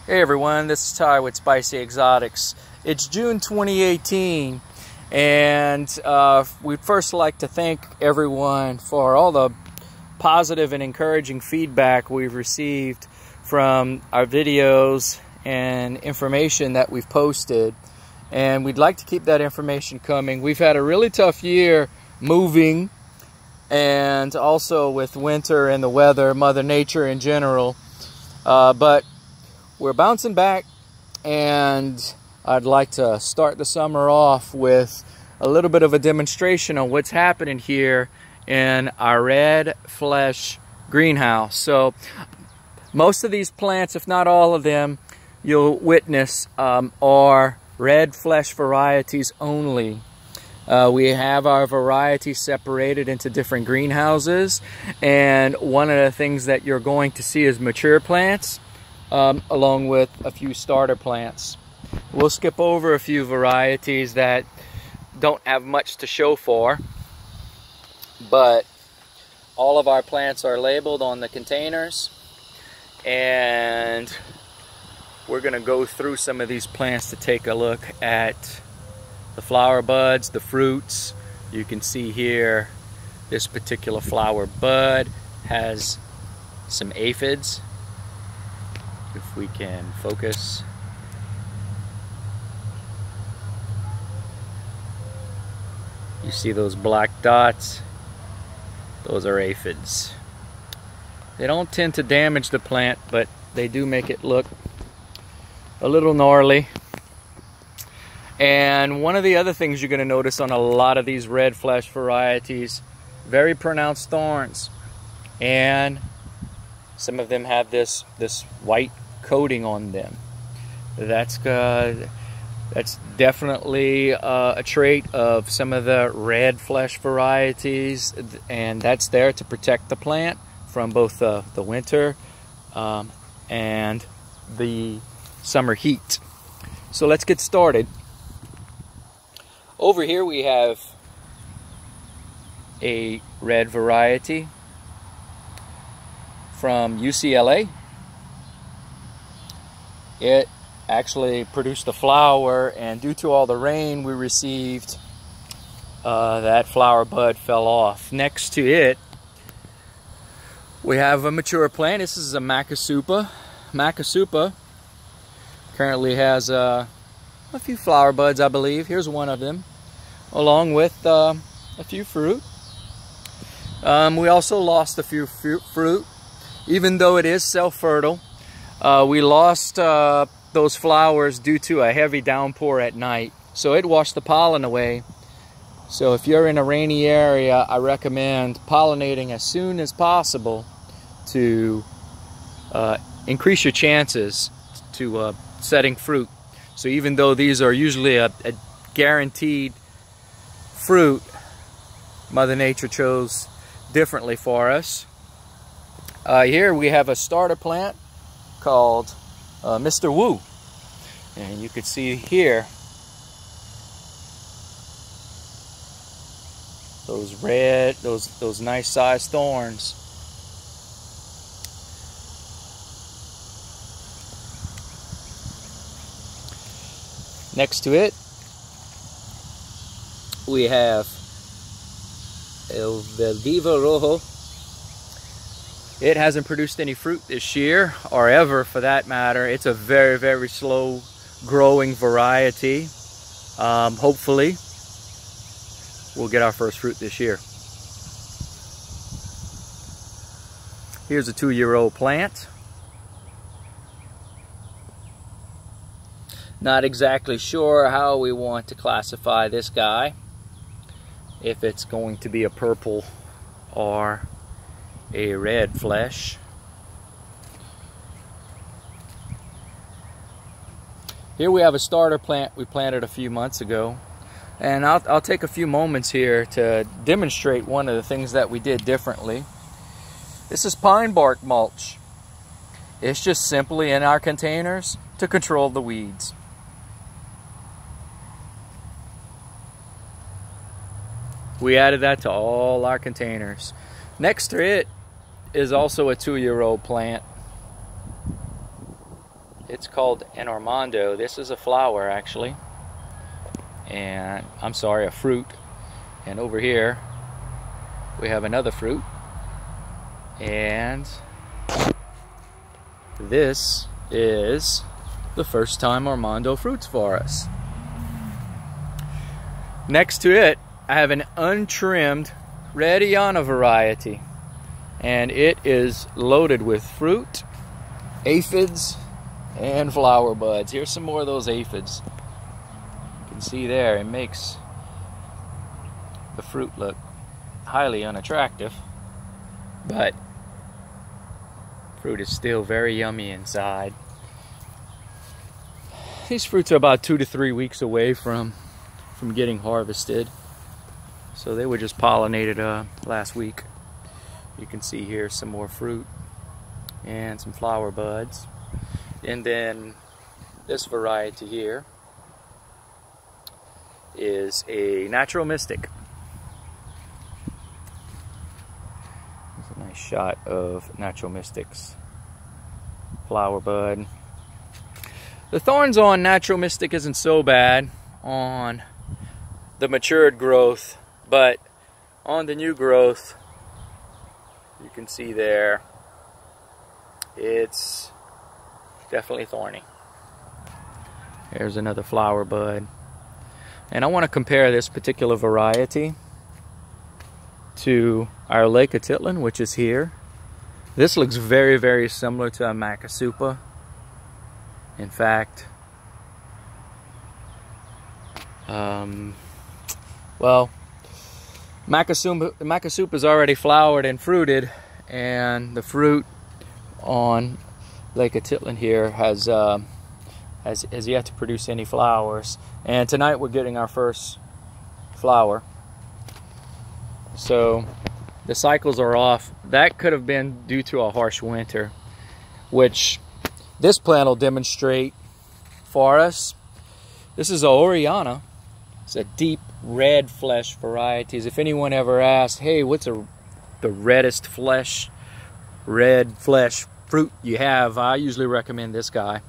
Hey everyone, this is Ty with Spicy Exotics. It's June 2018, and we'd first like to thank everyone for all the positive and encouraging feedback we've received from our videos and information that we've posted. And we'd like to keep that information coming. We've had a really tough year moving, and also with winter and the weather, Mother Nature in general. But we're bouncing back, and I'd like to start the summer off with a little bit of a demonstration on what's happening here in our red flesh greenhouse. So most of these plants, if not all of them, you'll witness are red flesh varieties only. We have our varieties separated into different greenhouses, and one of the things that you're going to see is mature plants, along with a few starter plants. We'll skip over a few varieties that don't have much to show for, but all of our plants are labeled on the containers, and we're going to go through some of these plants to take a look at the flower buds, the fruits. You can see here this particular flower bud has some aphids. If we can focus. You see those black dots? Those are aphids. They don't tend to damage the plant, but they do make it look a little gnarly. And one of the other things you're going to notice on a lot of these red flesh varieties, very pronounced thorns, and some of them have this white coating on them. That's definitely a trait of some of the red flesh varieties, and that's there to protect the plant from both the winter and the summer heat. So let's get started. Over here we have a red variety from UCLA. It actually produced a flower, and due to all the rain we received, that flower bud fell off. Next to it we have a mature plant. This is a Macasupa. Macasupa currently has a few flower buds, I believe. Here's one of them, along with a few fruit. We also lost a few fruit. Even though it is self-fertile, we lost those flowers due to a heavy downpour at night. So it washed the pollen away. So if you're in a rainy area, I recommend pollinating as soon as possible to increase your chances to setting fruit. So even though these are usually a guaranteed fruit, Mother Nature chose differently for us. Here we have a starter plant called Mr. Wu, and you can see here those red, those nice sized thorns. Next to it we have El Veldiva Rojo. It hasn't produced any fruit this year, or ever for that matter. It's a very, very slow growing variety. Hopefully we'll get our first fruit this year. Here's a 2-year-old plant. Not exactly sure how we want to classify this guy, if it's going to be a purple or a red flesh. Here we have a starter plant we planted a few months ago, and I'll take a few moments here to demonstrate one of the things that we did differently. This is pine bark mulch. It's just simply in our containers to control the weeds. We added that to all our containers. Next to it is also a 2-year-old plant. It's called an Armando. This is a flower, actually. And I'm sorry, a fruit. And over here we have another fruit. And this is the first time Armando fruits for us. Next to it, I have an untrimmed Radiana variety. And it is loaded with fruit, aphids, and flower buds. Here's some more of those aphids. You can see there, it makes the fruit look highly unattractive, but fruit is still very yummy inside. These fruits are about 2 to 3 weeks away from getting harvested, so they were just pollinated last week. You can see here some more fruit and some flower buds. And then this variety here is a Natural Mystic. There's a nice shot of Natural Mystic's flower bud. The thorns on Natural Mystic isn't so bad on the matured growth, but on the new growth, you can see there, it's definitely thorny. Here's another flower bud. And I want to compare this particular variety to our Lake Atitlan, which is here. This looks very, very similar to a Macasupa. In fact, well, Macasupa is already flowered and fruited, and the fruit on Lake Atitlan here has yet to produce any flowers. And tonight we're getting our first flower. So the cycles are off. That could have been due to a harsh winter, which this plant will demonstrate for us. This is a Oriana. It's a deep red flesh varieties. If anyone ever asked, hey, what's the reddest flesh, red flesh fruit you have, I usually recommend this guy.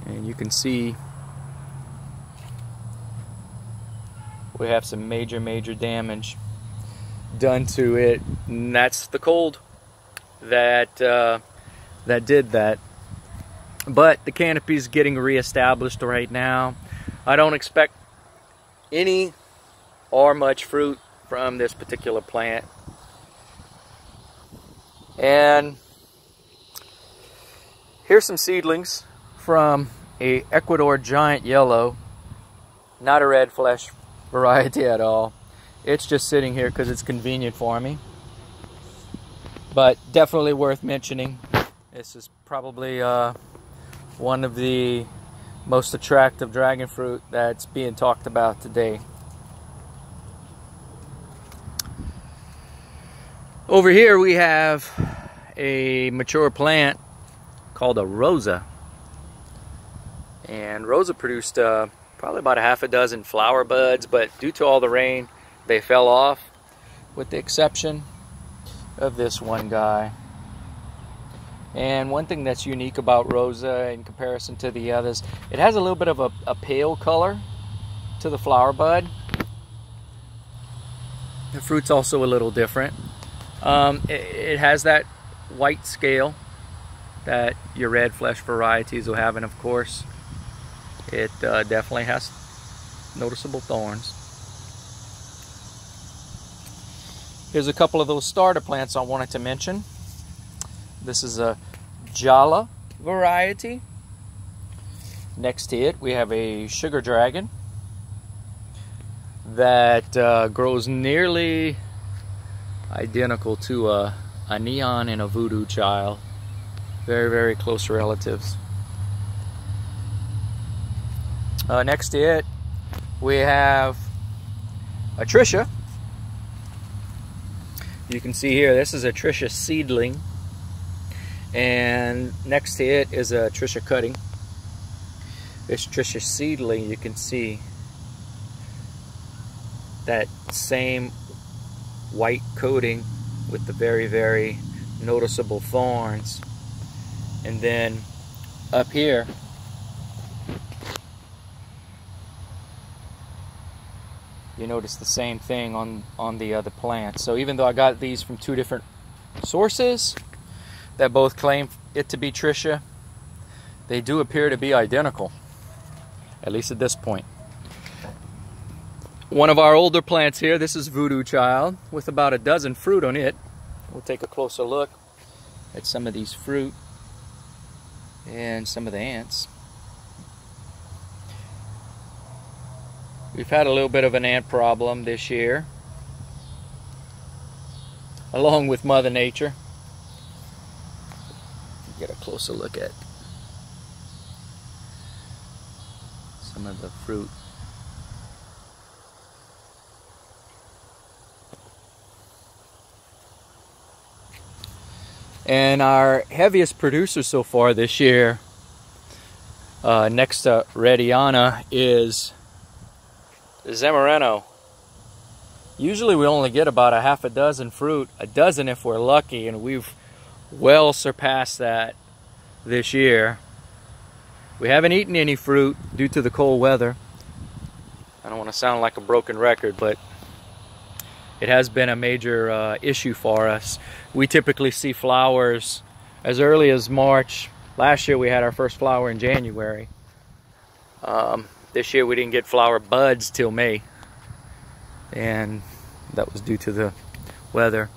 And you can see we have some major damage done to it, and that's the cold that did that. But the canopy's getting reestablished right now. I don't expect any or much fruit from this particular plant. And here's some seedlings from a Ecuador giant yellow, not a red flesh variety at all. It's just sitting here because it's convenient for me, but definitely worth mentioning. This is probably one of the most attractive dragon fruit that's being talked about today. Over here we have a mature plant called a Rosa. And Rosa produced probably about a half a dozen flower buds, but due to all the rain, they fell off, with the exception of this one guy. And one thing that's unique about Rosa in comparison to the others, it has a little bit of a pale color to the flower bud. The fruit's also a little different. It has that white scale that your red flesh varieties will have, and of course it definitely has noticeable thorns. Here's a couple of those starter plants I wanted to mention. This is a Jala variety. Next to it we have a sugar dragon that grows nearly identical to a neon and a voodoo child. Very close relatives. Next to it we have a Trisha. You can see here, this is a Trisha seedling, and next to it is a Trisha cutting. This Trisha seedling, you can see that same white coating with the very noticeable thorns. And then up here. You notice the same thing on the other plants. So even though I got these from two different sources that both claim it to be Tricia, they do appear to be identical, at least at this point. One of our older plants here, this is Voodoo Child, with about a dozen fruit on it. We'll take a closer look at some of these fruit and some of the ants. We've had a little bit of an ant problem this year, along with Mother Nature. Get a closer look at some of the fruit. And our heaviest producer so far this year, next to Rediana, is Zamareno. Usually we only get about a half a dozen fruit, a dozen if we're lucky, and we've well surpassed that this year. We haven't eaten any fruit due to the cold weather. I don't want to sound like a broken record, but it has been a major issue for us. We typically see flowers as early as March. Last year we had our first flower in January. This year we didn't get flower buds till May, and that was due to the weather.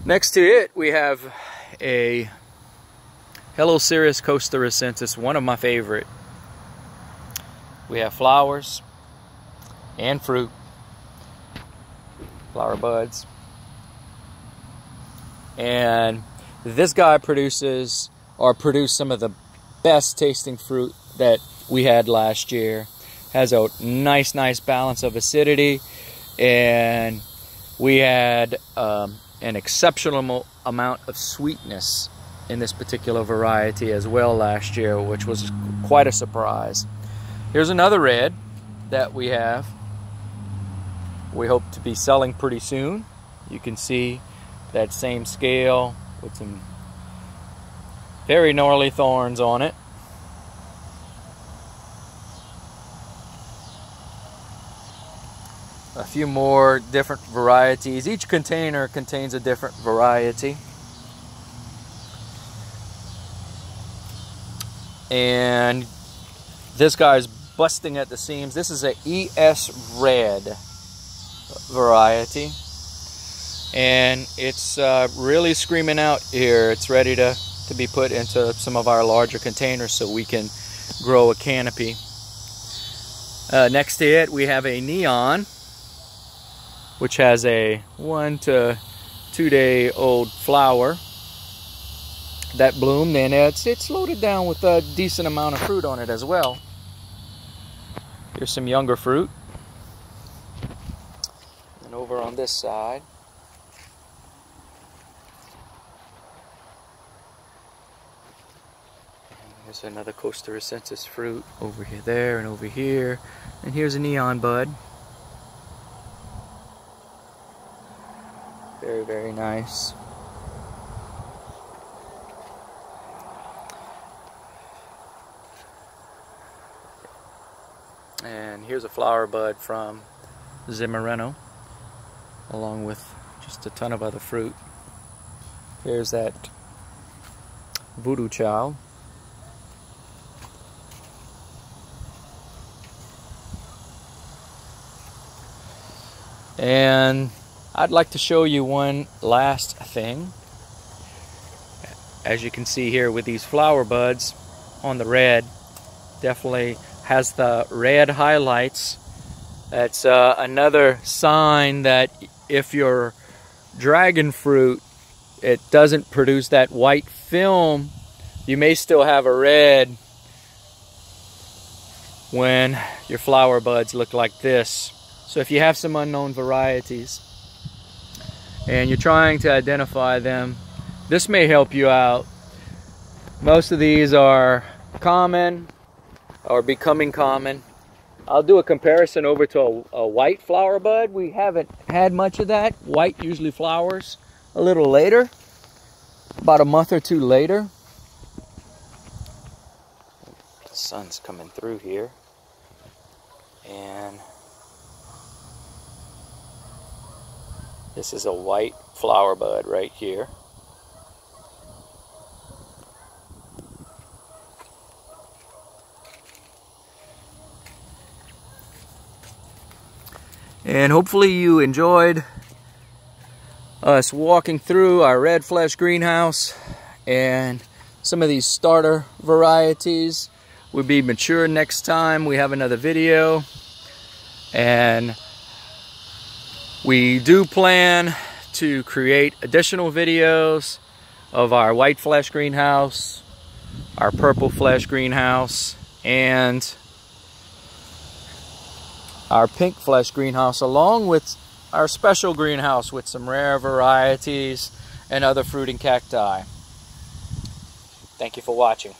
Next to it we have a Hellocereus costaricensis, one of my favorite. We have flowers and fruit, flower buds, and this guy produced some of the best tasting fruit that we had last year. Has a nice balance of acidity, and we had an exceptional amount of sweetness in this particular variety as well last year, which was quite a surprise. Here's another red that we have. We hope to be selling pretty soon. You can see that same scale with some very gnarly thorns on it. A few more different varieties. Each container contains a different variety. And this guy's busting at the seams. This is a ES Red variety, and it's really screaming out here. It's ready to be put into some of our larger containers so we can grow a canopy. Next to it we have a Neon, which has a 1 to 2 day old flower that bloomed, and it's loaded down with a decent amount of fruit on it as well. Here's some younger fruit. And over on this side, there's another costaricensis fruit over here, there, and over here. And here's a Neon bud. Very nice. And here's a flower bud from Zamareno, along with just a ton of other fruit. Here's that Voodoo Child. And I'd like to show you one last thing. As you can see here with these flower buds on the red, definitely has the red highlights. That's another sign that if your dragon fruit, it doesn't produce that white film, you may still have a red when your flower buds look like this. So if you have some unknown varieties and you're trying to identify them, this may help you out. Most of these are common or becoming common. I'll do a comparison over to a white flower bud. We haven't had much of that. White usually flowers a little later, about a month or two later. sun's coming through here. And this is a white flower bud right here. And hopefully you enjoyed us walking through our red flesh greenhouse, and some of these starter varieties will be mature next time we have another video. And we do plan to create additional videos of our white flesh greenhouse, our purple flesh greenhouse, and our pink flesh greenhouse, along with our special greenhouse with some rare varieties and other fruiting cacti. Thank you for watching.